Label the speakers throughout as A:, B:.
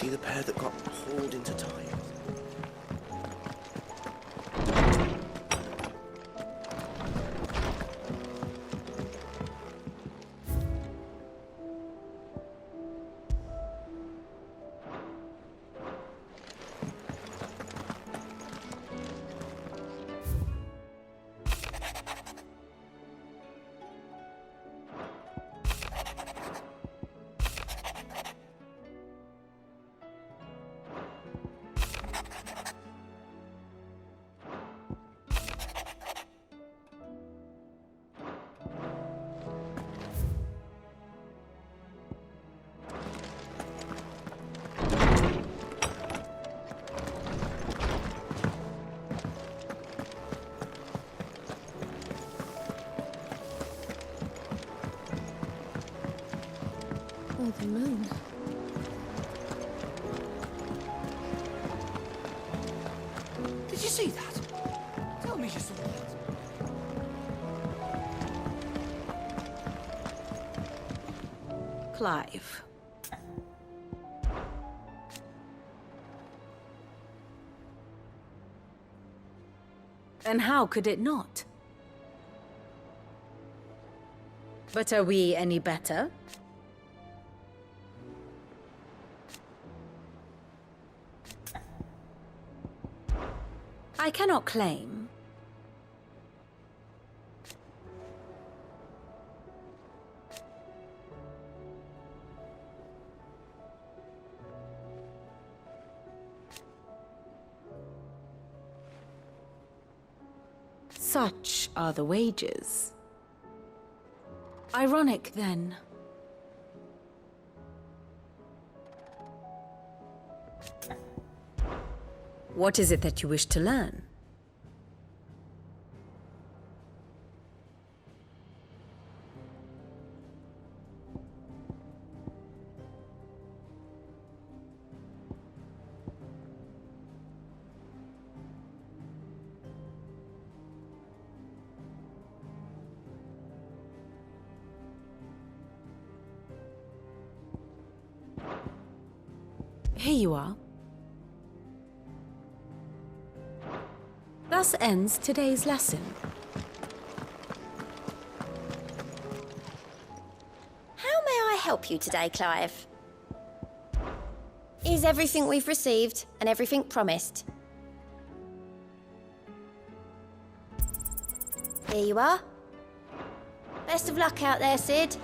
A: see the pair that got hauled into time?
B: Oh, the moon.
C: Did you see that? Tell me you saw that.
B: Clive. And how could it not? But are we any better? I cannot claim. Such are the wages. Ironic, then. What is it that you wish to learn? Here you are. Thus ends today's lesson.
D: How may I help you today, Clive? Is everything we've received and everything promised? Here you are. Best of luck out there, Sid.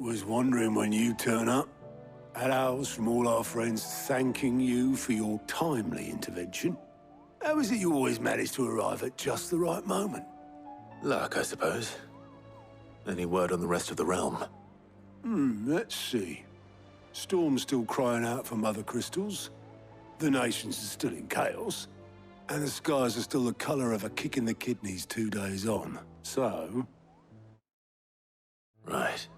E: Was wondering when you turn up. Had owls from all our friends thanking you for your timely intervention. How is it you always manage to arrive at just the right moment?
A: Luck, I suppose. Any word on the rest of the realm?
E: Let's see. Storm's still crying out for mother crystals. The nations are still in chaos. And the skies are still the colour of a kick in the kidneys 2 days on. So...
A: Right.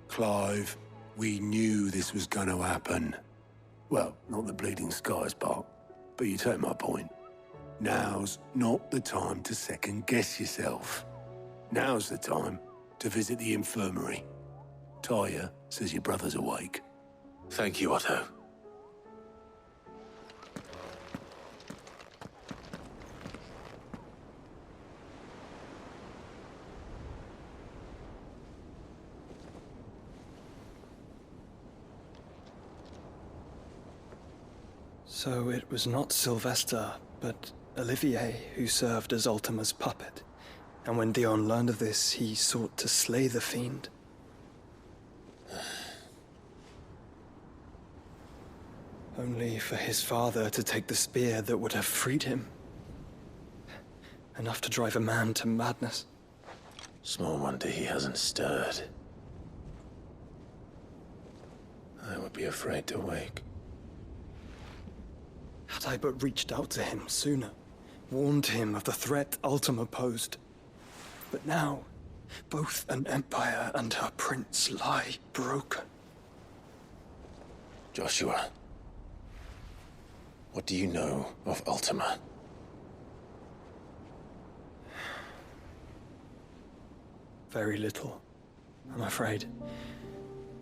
E: Clive, we knew this was going to happen. Well, not the bleeding skies part, but you take my point. Now's not the time to second-guess yourself. Now's the time to visit the infirmary. Taya says your brother's awake.
A: Thank you, Otto.
F: So it was not Sylvester, but Olivier who served as Ultima's puppet. And when Dion learned of this, he sought to slay the fiend. Only for his father to take the spear that would have freed him. enough to drive a man to madness.
A: Small wonder he hasn't stirred. I would be afraid to wake.
F: Had I but reached out to him sooner, warned him of the threat Ultima posed. But now, both an empire and her prince lie broken.
A: Joshua, what do you know of Ultima?
F: Very little, I'm afraid.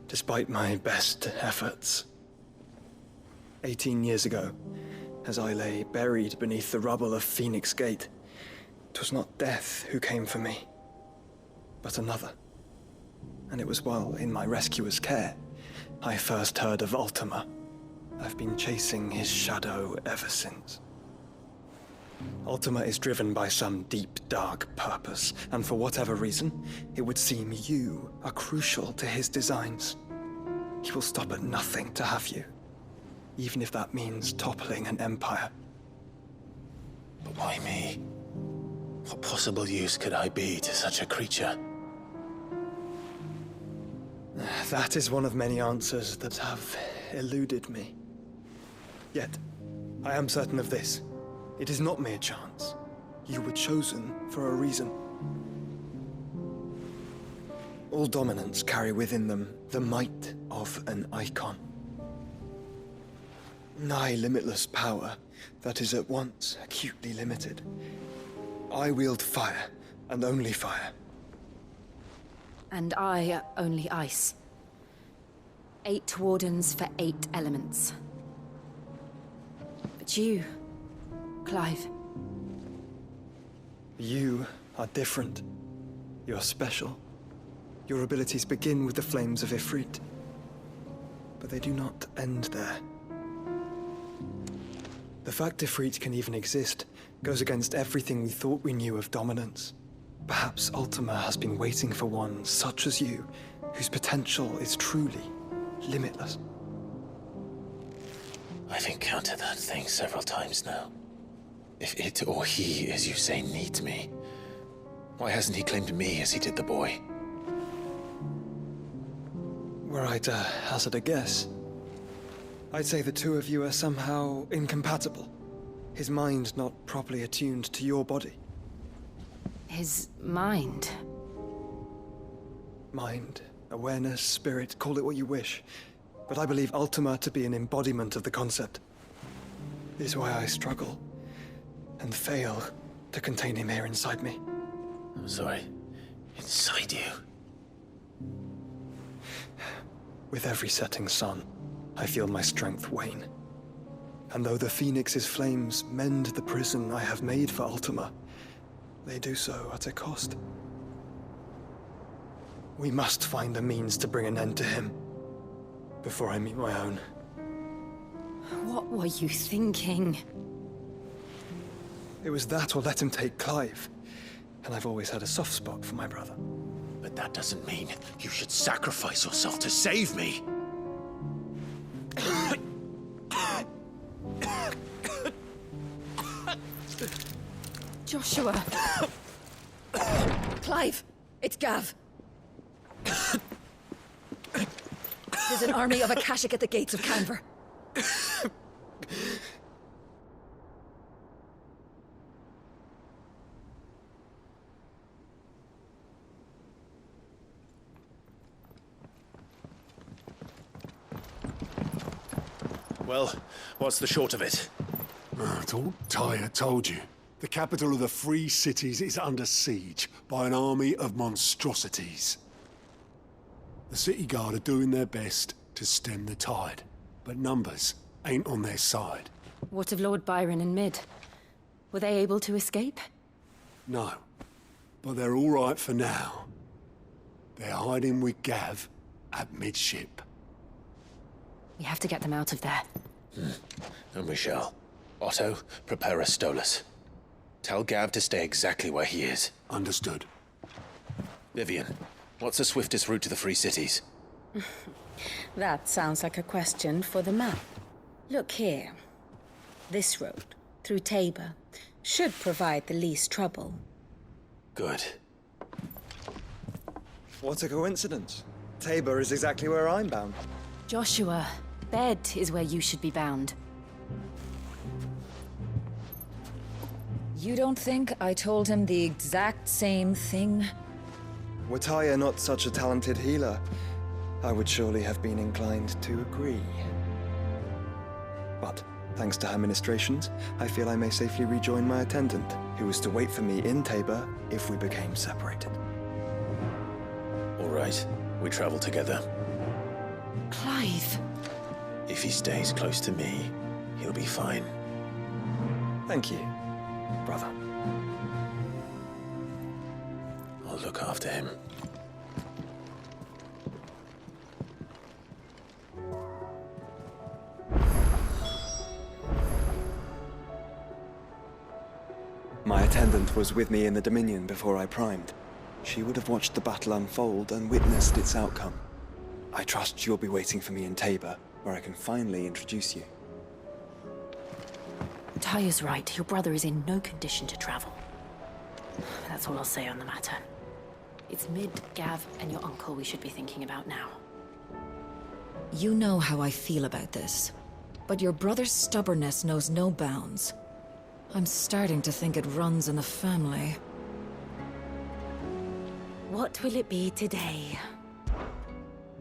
F: Despite my best efforts. 18 years ago, as I lay buried beneath the rubble of Phoenix Gate, 'twas not death who came for me, but another. And it was while in my rescuer's care I first heard of Ultima. I've been chasing his shadow ever since. Ultima is driven by some deep, dark purpose, and for whatever reason, it would seem you are crucial to his designs. He will stop at nothing to have you, even if that means toppling an empire.
A: But why me? What possible use could I be to such a creature?
F: That is one of many answers that have eluded me. Yet, I am certain of this. It is not mere chance. You were chosen for a reason. All dominants carry within them the might of an icon. Nigh limitless power that is at once acutely limited. I wield fire, and only fire.
B: And I only ice. 8 wardens for 8 elements. But you, Clive.
F: You are different. You're special. Your abilities begin with the flames of Ifrit. But they do not end there. The fact Ifrit can even exist goes against everything we thought we knew of dominance. Perhaps Ultima has been waiting for one such as you, whose potential is truly limitless.
A: I've encountered that thing several times now. If it or he, as you say, needs me, why hasn't he claimed me as he did the boy?
F: Were I to hazard a guess, I'd say the two of you are somehow incompatible. His mind not properly attuned to your body.
B: His mind.
F: Mind, awareness, spirit, call it what you wish. But I believe Ultima to be an embodiment of the concept. This is why I struggle and fail to contain him here inside me.
A: I'm sorry. Inside you?
F: With every setting sun, I feel my strength wane. And though the Phoenix's flames mend the prison I have made for Ultima, they do so at a cost. We must find a means to bring an end to him before I meet my own.
B: What were you thinking?
F: It was that or let him take Clive. And I've always had a soft spot for my brother.
A: But that doesn't mean you should sacrifice yourself to save me.
B: Joshua. Clive, it's Gav. There's an army of Akashic at the gates of Canver.
A: Well, what's the short of it?
E: I thought Tyre told you. The capital of the Free Cities is under siege by an army of monstrosities. The city guard are doing their best to stem the tide, but numbers ain't on their side.
B: What of Lord Byron and Mid? Were they able to escape?
E: No, but they're all right for now. They're hiding with Gav at midship.
B: We have to get them out of there.
A: And we shall. Otto, prepare a Stolas. Tell Gav to stay exactly where he is.
E: Understood.
A: Vivian, what's the swiftest route to the Free Cities?
B: That sounds like a question for the map. Look here. This road, through Tabor, should provide the least trouble.
A: Good.
F: What a coincidence. Tabor is exactly where I'm bound.
B: Joshua, bed is where you should be bound.
G: You don't think I told him the exact same thing?
F: Were Tyre not such a talented healer, I would surely have been inclined to agree. But, thanks to her ministrations, I feel I may safely rejoin my attendant, who was to wait for me in Tabor if we became separated.
A: All right, we travel together.
B: Clive.
A: If he stays close to me, he'll be fine.
F: Thank you, brother.
A: I'll look after him.
F: My attendant was with me in the Dominion before I primed. She would have watched the battle unfold and witnessed its outcome. I trust you'll be waiting for me in Tabor, where I can finally introduce you.
B: Tyre's right. Your brother is in no condition to travel. That's all I'll say on the matter. It's Mid, Gav, and your uncle we should be thinking about now.
G: You know how I feel about this, but your brother's stubbornness knows no bounds. I'm starting to think it runs in the family.
B: What will it be today?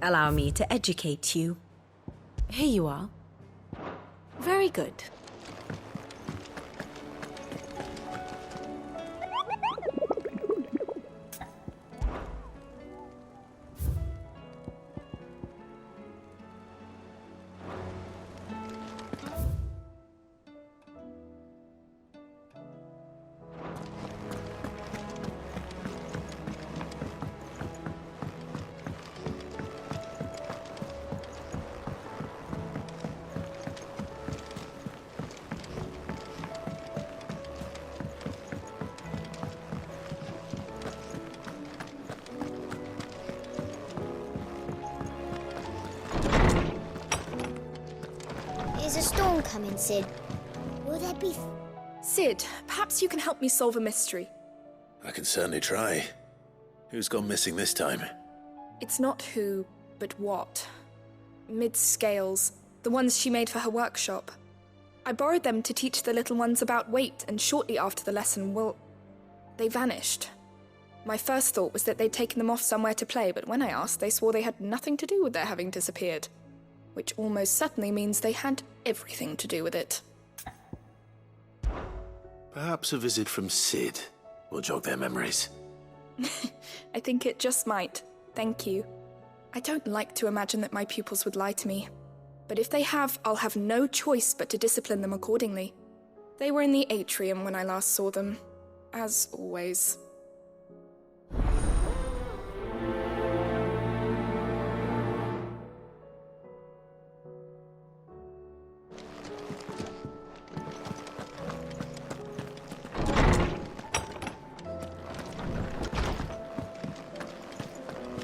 B: Allow me to educate you. Here you are. Very good.
D: Is a storm coming, Sid? Will there be...
H: Sid, perhaps you can help me solve a mystery.
A: I can certainly try. Who's gone missing this time?
H: It's not who, but what. Mid's scales, the ones she made for her workshop. I borrowed them to teach the little ones about weight, and shortly after the lesson, well, they vanished. My first thought was that they'd taken them off somewhere to play, but when I asked, they swore they had nothing to do with their having disappeared. Which almost certainly means they had everything to do with it.
A: Perhaps a visit from Sid will jog their memories.
H: I think it just might. Thank you. I don't like to imagine that my pupils would lie to me. But if they have, I'll have no choice but to discipline them accordingly. They were in the atrium when I last saw them, as always.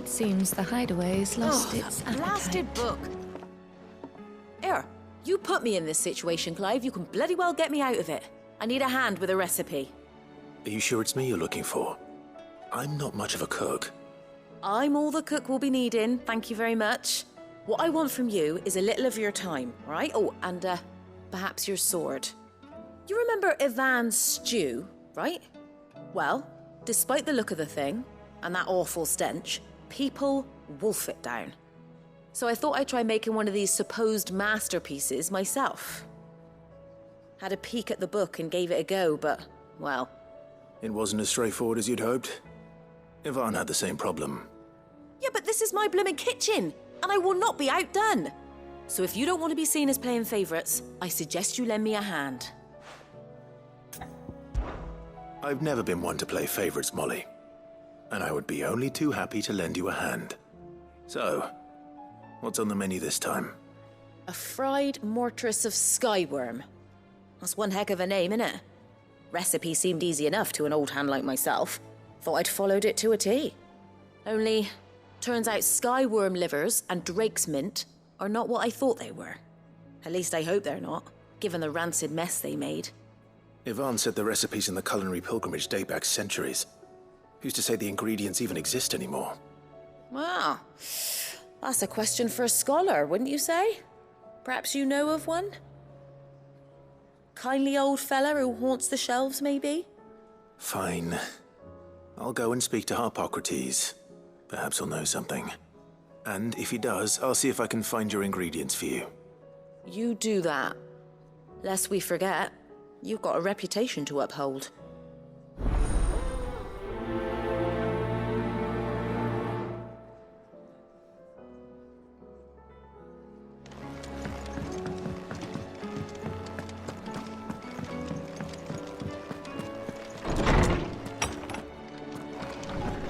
B: Seems the hideaway's lost its
I: that blasted
B: appetite.
I: book. Here, you put me in this situation, Clive. You can bloody well get me out of it. I need a hand with a recipe.
A: Are you sure it's me you're looking for? I'm not much of a cook.
I: I'm all the cook will be needing, thank you very much. What I want from you is a little of your time, all right? Oh, and perhaps your sword. You remember Ivan's stew, right? Well, despite the look of the thing, and that awful stench, people wolf it down. So I thought I'd try making one of these supposed masterpieces myself. Had a peek at the book and gave it a go, but, well...
A: It wasn't as straightforward as you'd hoped. Ivan had the same problem.
I: Yeah, but this is my blooming kitchen, and I will not be outdone. So if you don't want to be seen as playing favourites, I suggest you lend me a hand.
A: I've never been one to play favourites, Molly. And I would be only too happy to lend you a hand. So, what's on the menu this time?
I: A fried mortress of skyworm. That's one heck of a name, innit? Recipe seemed easy enough to an old hand like myself. Thought I'd followed it to a T. Only, turns out skyworm livers and drake's mint are not what I thought they were. At least I hope they're not, given the rancid mess they made.
A: Yvonne said the recipes in the culinary pilgrimage date back centuries. Who's to say the ingredients even exist anymore?
I: Well, that's a question for a scholar, wouldn't you say? Perhaps you know of one? Kindly old fella who haunts the shelves, maybe?
A: Fine. I'll go and speak to Harpocrates. Perhaps he'll know something. And if he does, I'll see if I can find your ingredients for you.
I: You do that. Lest we forget, you've got a reputation to uphold.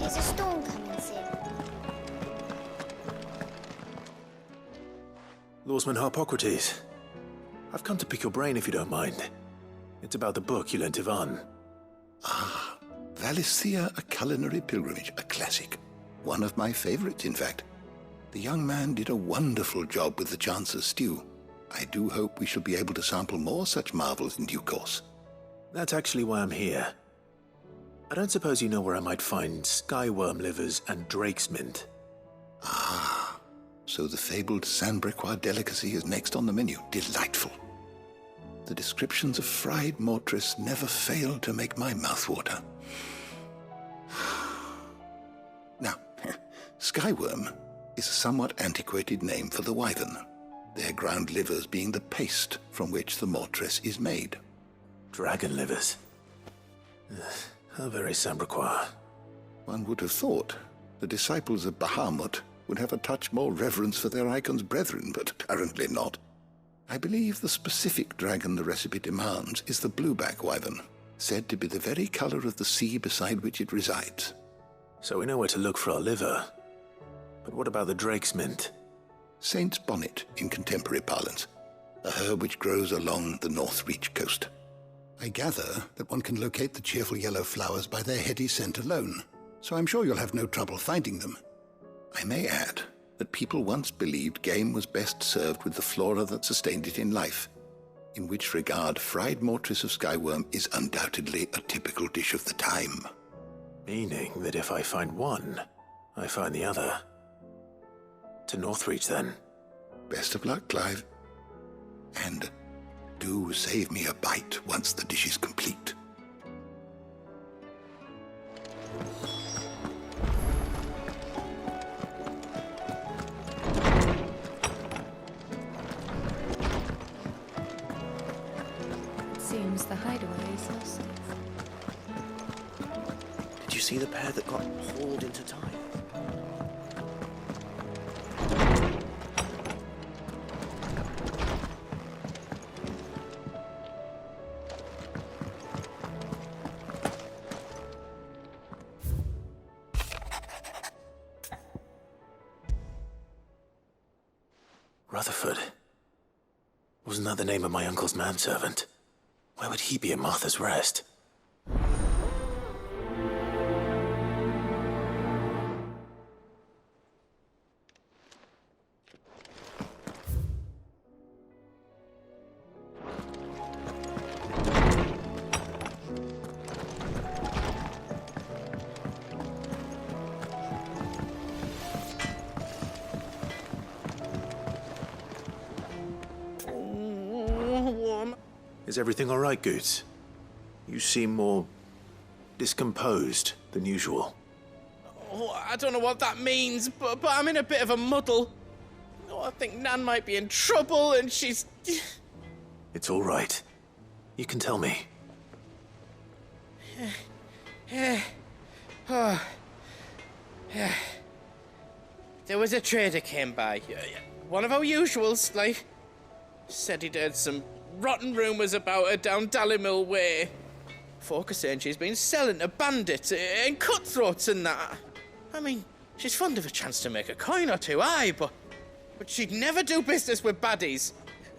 D: Is a storm coming, Sid?
A: Lawsman Harpocrates. I've come to pick your brain if you don't mind. It's about the book you lent Yvonne.
J: Valisthea, A Culinary Pilgrimage, a classic. One of my favorites, in fact. The young man did a wonderful job with the Chance's stew. I do hope we shall be able to sample more such marvels in due course.
A: That's actually why I'm here. I don't suppose you know where I might find skyworm livers and drake's mint.
J: So the fabled Sandbrequois delicacy is next on the menu. Delightful. The descriptions of fried mortress never fail to make my mouth water. Now, skyworm is a somewhat antiquated name for the wyvern, their ground livers being the paste from which the mortress is made.
A: Dragon livers. How very Sandbrequois.
J: One would have thought the disciples of Bahamut would have a touch more reverence for their icon's brethren, but apparently not. I believe the specific dragon the recipe demands is the blueback wyvern, said to be the very color of the sea beside which it resides.
A: So we know where to look for our liver. But what about the drake's mint?
J: Saint's bonnet in contemporary parlance, a herb which grows along the North Reach coast. I gather that one can locate the cheerful yellow flowers by their heady scent alone, so I'm sure you'll have no trouble finding them. I may add that people once believed game was best served with the flora that sustained it in life, in which regard fried mortress of skyworm is undoubtedly a typical dish of the time.
A: Meaning that if I find one, I find the other. To Northreach, then.
J: Best of luck, Clive. And do save me a bite once the dish is complete.
G: Seems the hideaway is so safe.
C: Did you see the pair that got hauled into time?
A: Rutherford. Wasn't that the name of my uncle's manservant? Why would he be at Martha's Rest? Is everything all right, Goots? You seem more discomposed than usual.
K: Oh, I don't know what that means, but I'm in a bit of a muddle. Oh, I think Nan might be in trouble, and she's...
A: It's all right. You can tell me.
K: There was a trader came by. One of our usuals, like... Said he'd heard some rotten rumours about her down Dallymill Way. Folk are saying she's been selling to bandits and cutthroats and that. I mean, she's fond of a chance to make a coin or two, aye, but she'd never do business with baddies.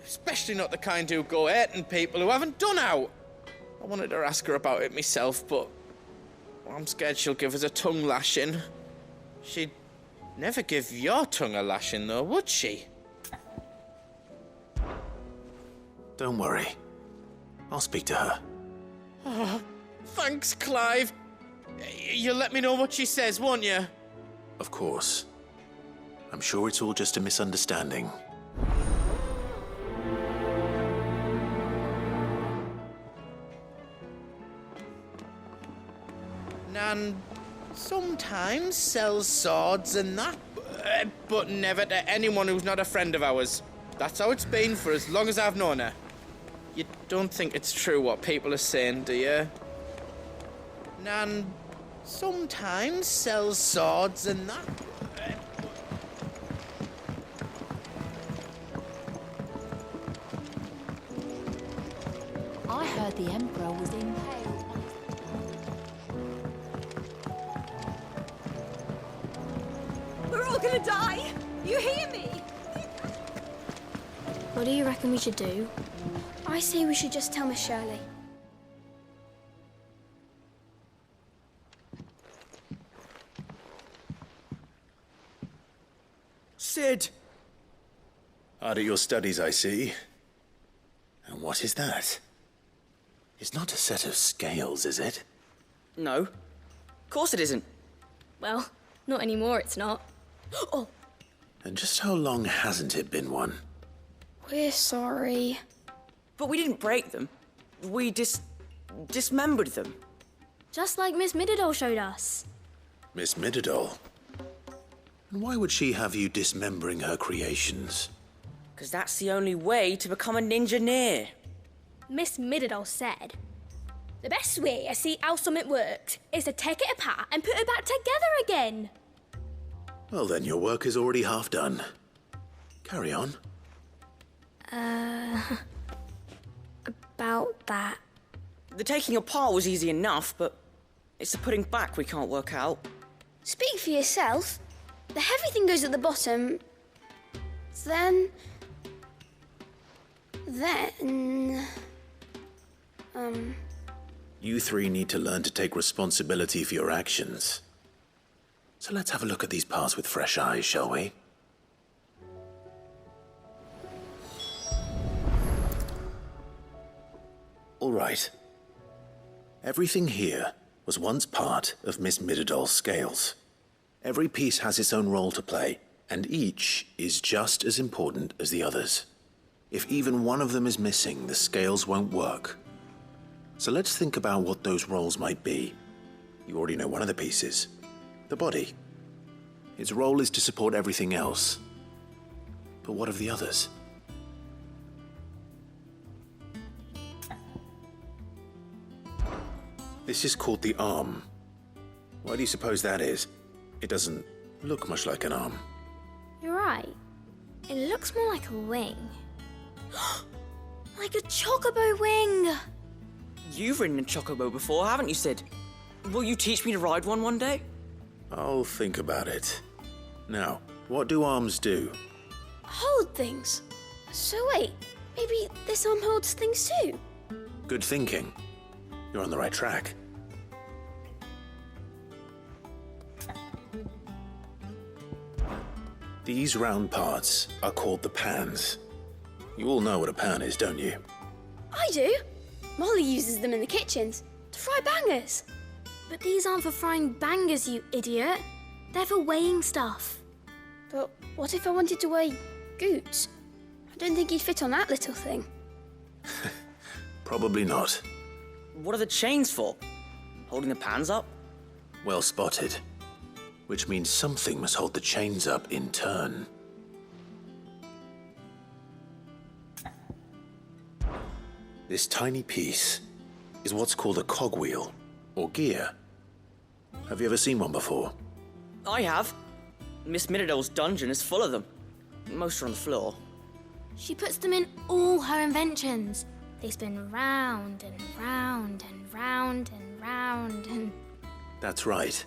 K: Especially not the kind who go hurting people who haven't done out. I wanted to ask her about it myself, but I'm scared she'll give us a tongue lashing. She'd never give your tongue a lashing, though, would she?
A: Don't worry. I'll speak to her.
K: Oh, thanks, Clive. You'll let me know what she says, won't you?
A: Of course. I'm sure it's all just a misunderstanding.
K: Nan sometimes sells swords and that, but never to anyone who's not a friend of ours. That's how it's been for as long as I've known her. You don't think it's true what people are saying, do you? Nan sometimes sells swords and that.
B: I heard the Emperor was impaled on his...
L: We're all gonna die! You hear me?
D: What do you reckon we should do? I say we should just tell Miss Shirley.
C: Sid!
A: Hard at your studies, I see. And what is that? It's not a set of scales, is it?
C: No. Of course it isn't.
D: Well, not anymore, it's not. Oh!
A: And just how long hasn't it been one?
D: We're sorry.
C: But we didn't break them. We dismembered them.
D: Just like Miss Mididol showed us.
A: Miss Mididol? And why would she have you dismembering her creations?
C: Because that's the only way to become a ninja-neer.
M: Miss Mididol said, the best way to see how something works is to take it apart and put it back together again.
A: Well then, your work is already half done. Carry on.
M: About that.
C: The taking apart was easy enough, but it's the putting back we can't work out.
D: Speak for yourself. The heavy thing goes at the bottom. Then...
A: You three need to learn to take responsibility for your actions. So let's have a look at these parts with fresh eyes, shall we? All right. Everything here was once part of Miss Mididol's scales. Every piece has its own role to play, and each is just as important as the others. If even one of them is missing, the scales won't work. So let's think about what those roles might be. You already know one of the pieces. The body. Its role is to support everything else. But what of the others? This is called the arm. Why do you suppose that is? It doesn't look much like an arm.
M: You're right. It looks more like a wing. Like a chocobo wing!
C: You've ridden a chocobo before, haven't you, Sid? Will you teach me to ride one day?
A: I'll think about it. Now, what do arms do?
M: Hold things. So wait, maybe this arm holds things too?
A: Good thinking. You're on the right track. These round parts are called the pans. You all know what a pan is, don't you?
M: I do. Molly uses them in the kitchens to fry bangers. But these aren't for frying bangers, you idiot. They're for weighing stuff.
D: But what if I wanted to weigh Goots? I don't think he'd fit on that little thing.
A: Probably not.
C: What are the chains for? Holding the pans up?
A: Well spotted. Which means something must hold the chains up in turn. This tiny piece is what's called a cogwheel, or gear. Have you ever seen one before?
C: I have. Miss Mididol's dungeon is full of them. Most are on the floor.
M: She puts them in all her inventions. They spin round and round and round and round and...
A: That's right.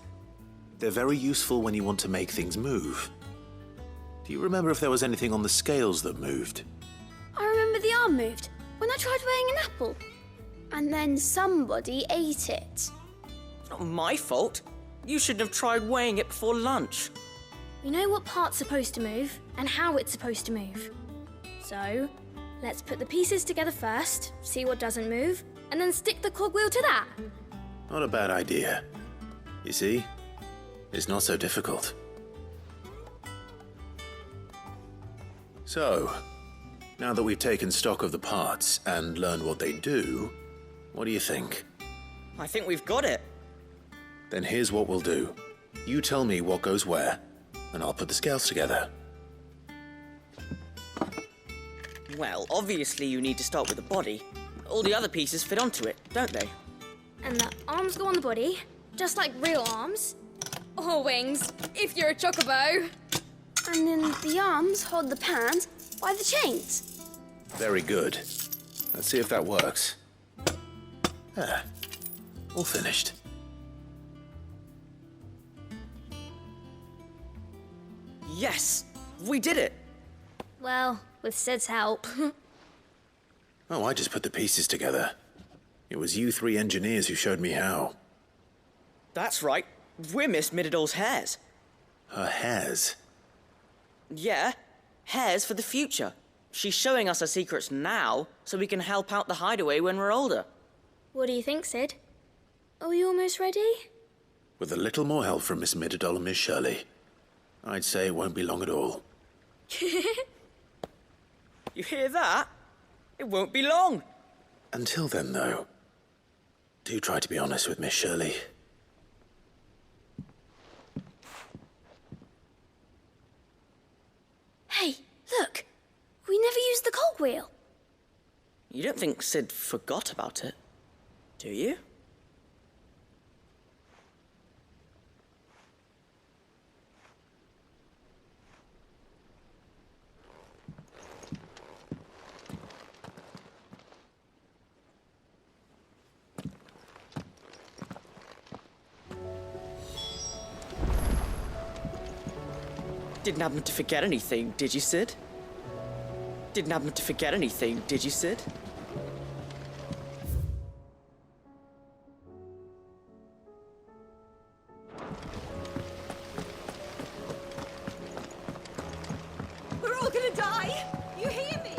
A: They're very useful when you want to make things move. Do you remember if there was anything on the scales that moved?
M: I remember the arm moved when I tried weighing an apple.
D: And then somebody ate it.
C: It's not my fault. You shouldn't have tried weighing it before lunch.
M: We know what part's supposed to move and how it's supposed to move. So, let's put the pieces together first, see what doesn't move, and then stick the cogwheel to that.
A: Not a bad idea. You see? It's not so difficult. So, now that we've taken stock of the parts and learned what they do, what do you think?
C: I think we've got it.
A: Then here's what we'll do. You tell me what goes where, and I'll put the scales together.
C: Well, obviously you need to start with the body. All the other pieces fit onto it, don't they?
M: And the arms go on the body, just like real arms. Or wings, if you're a chocobo. And then the arms hold the pans by the chains.
A: Very good. Let's see if that works. Ah, all finished.
C: Yes! We did it!
M: Well, with Sid's help.
A: Oh, I just put the pieces together. It was you three engineers who showed me how.
C: That's right. We're Miss Mididol's hairs.
A: Her hairs?
C: Yeah, hairs for the future. She's showing us her secrets now, so we can help out the hideaway when we're older.
M: What do you think, Sid? Are we almost ready?
A: With a little more help from Miss Mididol and Miss Shirley, I'd say it won't be long at all.
C: You hear that? It won't be long.
A: Until then, though, do try to be honest with Miss Shirley.
M: Hey, look! We never used the cogwheel.
C: You don't think Sid forgot about it, do you? Didn't happen to forget anything, did you, Sid? Didn't happen to forget anything, did you, Sid?
L: We're all gonna die! You hear me?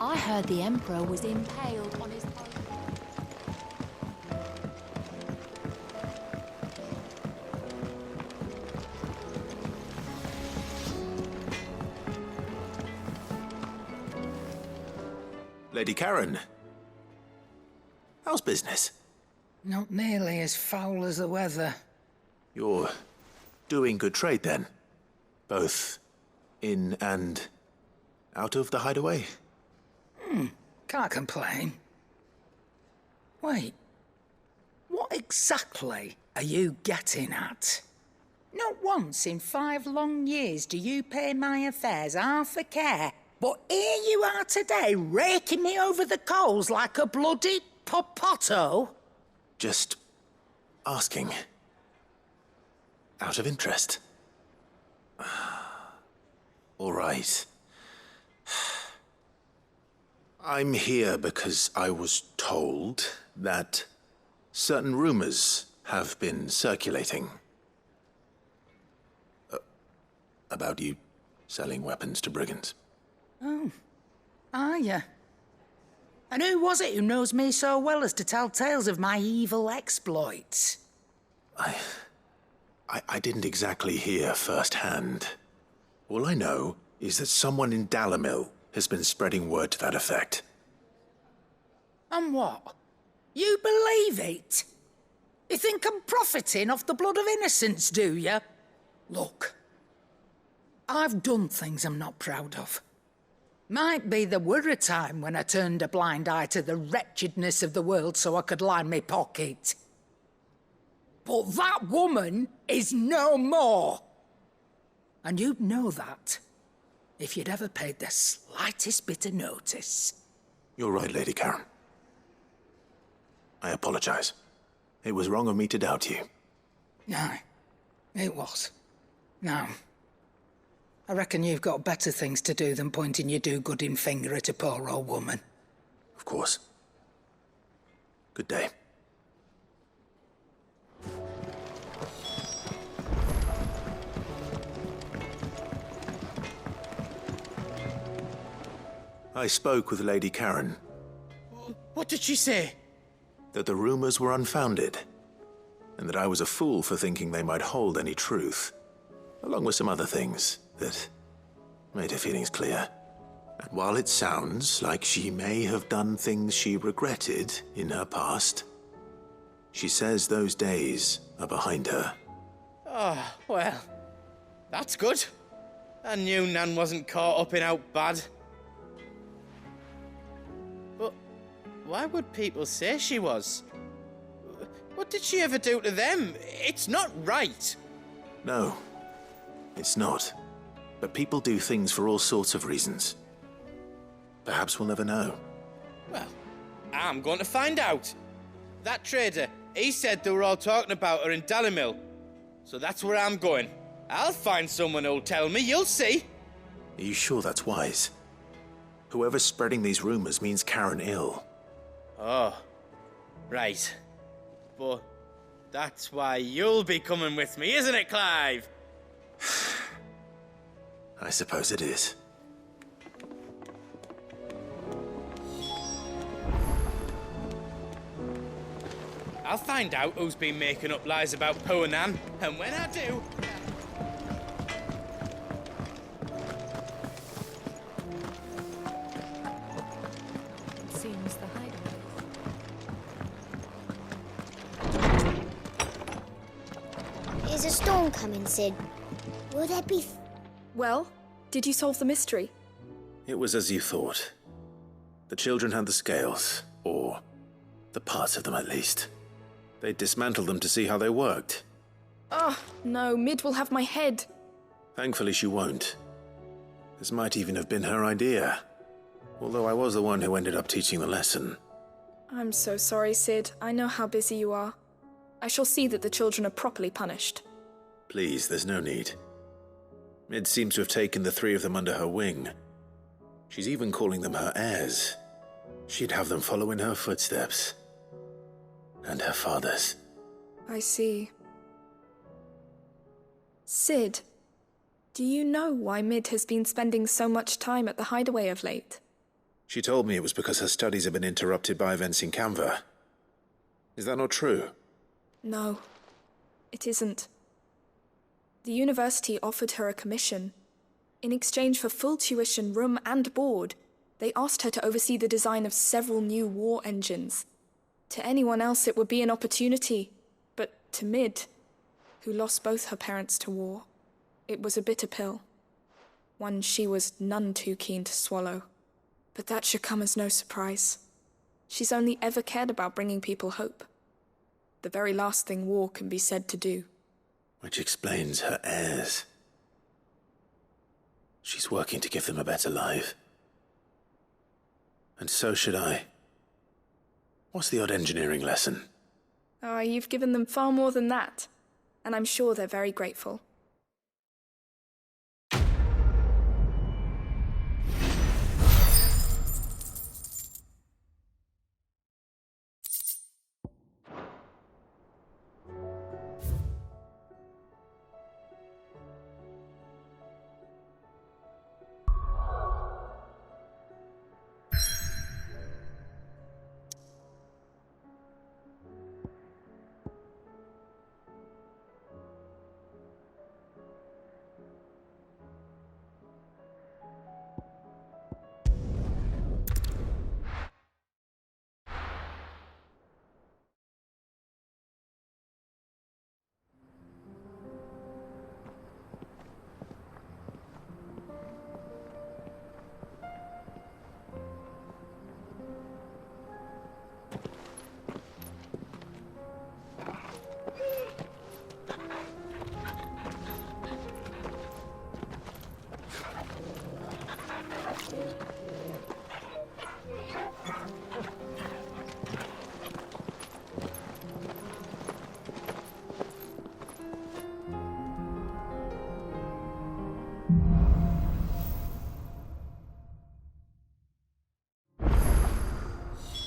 B: I heard the Emperor was impaled on his...
A: Lady Karen, how's business?
N: Not nearly as foul as the weather.
A: You're doing good trade, then? Both in and out of the hideaway?
N: Can't complain. Wait, what exactly are you getting at? Not once in 5 long years do you pay my affairs half a care, but here you are today, raking me over the coals like a bloody popoto?
A: Just asking. Out of interest. All right. I'm here because I was told that certain rumors have been circulating. About you selling weapons to brigands.
N: Oh, are you? And who was it who knows me so well as to tell tales of my evil exploits?
A: I didn't exactly hear firsthand. All I know is that someone in Dalimil has been spreading word to that effect.
N: And what? You believe it? You think I'm profiting off the blood of innocents, do you? Look, I've done things I'm not proud of. Might be there were a time when I turned a blind eye to the wretchedness of the world so I could line my pocket. But that woman is no more. And you'd know that if you'd ever paid the slightest bit of notice.
A: You're right, Lady Karen. I apologize. It was wrong of me to doubt you.
N: No, it was. Now, I reckon you've got better things to do than pointing your do-gooding finger at a poor old woman.
A: Of course. Good day. I spoke with Lady Karen.
K: What did she say?
A: That the rumors were unfounded, and that I was a fool for thinking they might hold any truth, along with some other things that made her feelings clear. And while it sounds like she may have done things she regretted in her past, she says those days are behind her.
K: Oh, well, that's good. I knew Nan wasn't caught up in out bad. But why would people say she was? What did she ever do to them? It's not right.
A: No, it's not. But people do things for all sorts of reasons. Perhaps we'll never know.
K: Well, I'm going to find out. That trader, he said they were all talking about her in Dalimil. So that's where I'm going. I'll find someone who'll tell me, you'll see.
A: Are you sure that's wise? Whoever's spreading these rumors means Karen ill.
K: Oh, right. But that's why you'll be coming with me, isn't it, Clive?
A: I suppose it is.
K: I'll find out who's been making up lies about poor Nan, and when I do...
G: It seems the hideaway.
O: Is a storm coming, Sid? Will there be...
H: Well, did you solve the mystery?
A: It was as you thought. The children had the scales, or the parts of them at least. They dismantled them to see how they worked.
H: Oh, no, Mid will have my head.
A: Thankfully she won't. This might even have been her idea. Although I was the one who ended up teaching the lesson.
H: I'm so sorry, Sid. I know how busy you are. I shall see that the children are properly punished.
A: Please, there's no need. Mid seems to have taken the three of them under her wing. She's even calling them her heirs. She'd have them follow in her footsteps. And her father's.
H: I see. Sid, do you know why Mid has been spending so much time at the hideaway of late?
A: She told me it was because her studies have been interrupted by events in Canva. Is that not true?
H: No, it isn't. The university offered her a commission. In exchange for full tuition, room and board, they asked her to oversee the design of several new war engines. To anyone else it would be an opportunity, but to Mid, who lost both her parents to war, it was a bitter pill. One she was none too keen to swallow. But that should come as no surprise. She's only ever cared about bringing people hope. The very last thing war can be said to do.
A: Which explains her heirs. She's working to give them a better life. And so should I. What's the odd engineering lesson?
H: Oh, you've given them far more than that. And I'm sure they're very grateful.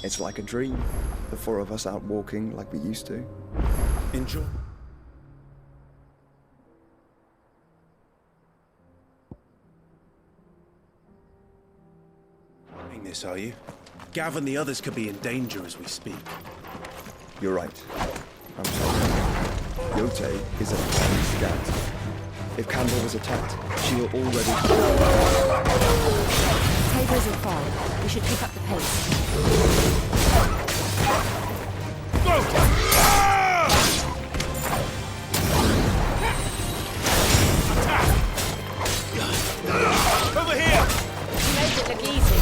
P: It's like a dream, the four of us out walking like we used to. Enjoy.
A: this, are you? Gav and the others could be in danger as we speak.
P: You're right. I'm sorry. Yote is a flying scout. If Campbell was attacked, she'll already...
B: Tables will fall. We should pick up the pace.
A: Over here!
I: You made it look easy.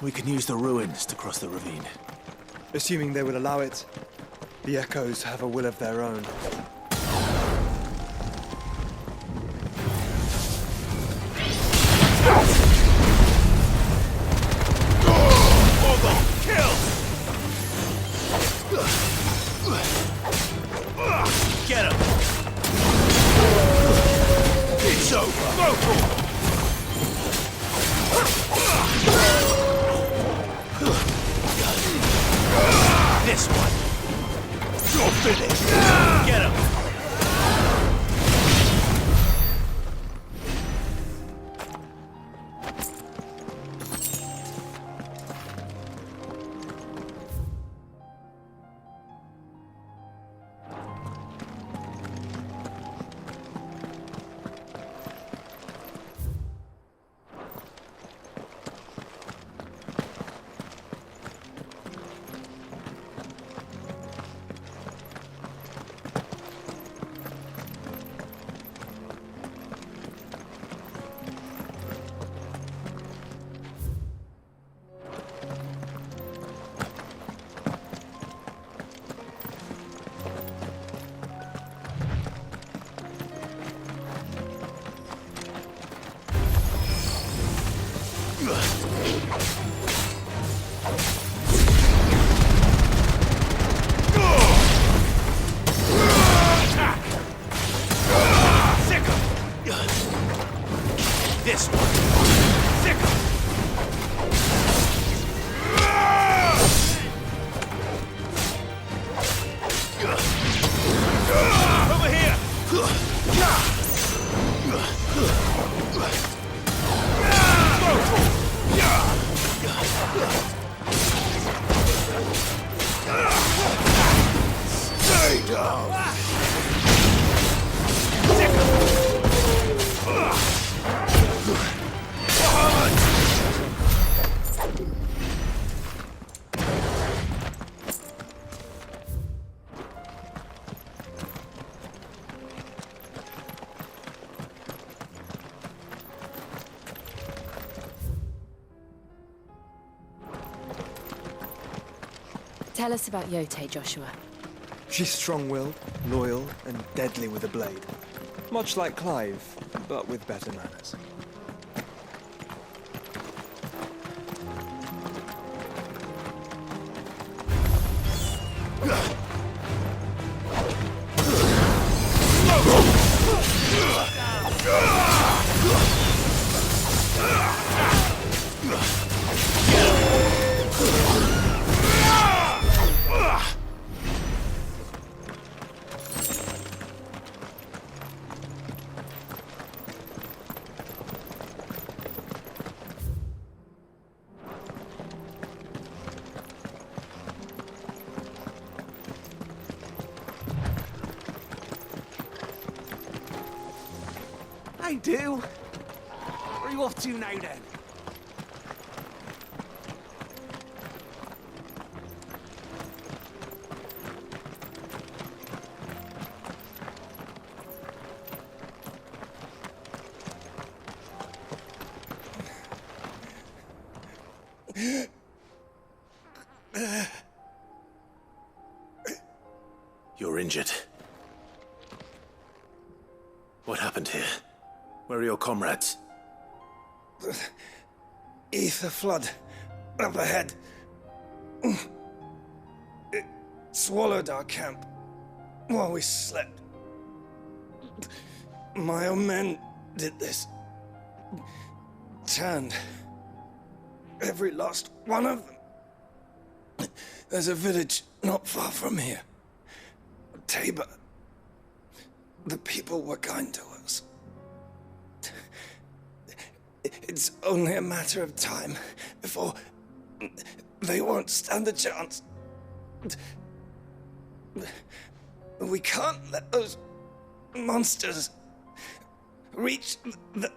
A: We can use the ruins to cross the ravine.
F: Assuming they will allow it. The Echoes have a will of their own.
A: Get him! It's over! This one! You're finished! Get him!
B: Tell us about Yote, Joshua.
F: She's strong-willed, loyal, and deadly with a blade. Much like Clive, but with better manners.
Q: I do. Where are you off to now, then?
A: You're injured. What happened here? Where are your comrades?
F: Ether flood up ahead. It swallowed our camp while we slept. My own men did this. Turned every last one of them. There's a village not far from here. Tabor. The people were kind to us. It's only a matter of time before they won't stand a chance. We can't let those monsters reach the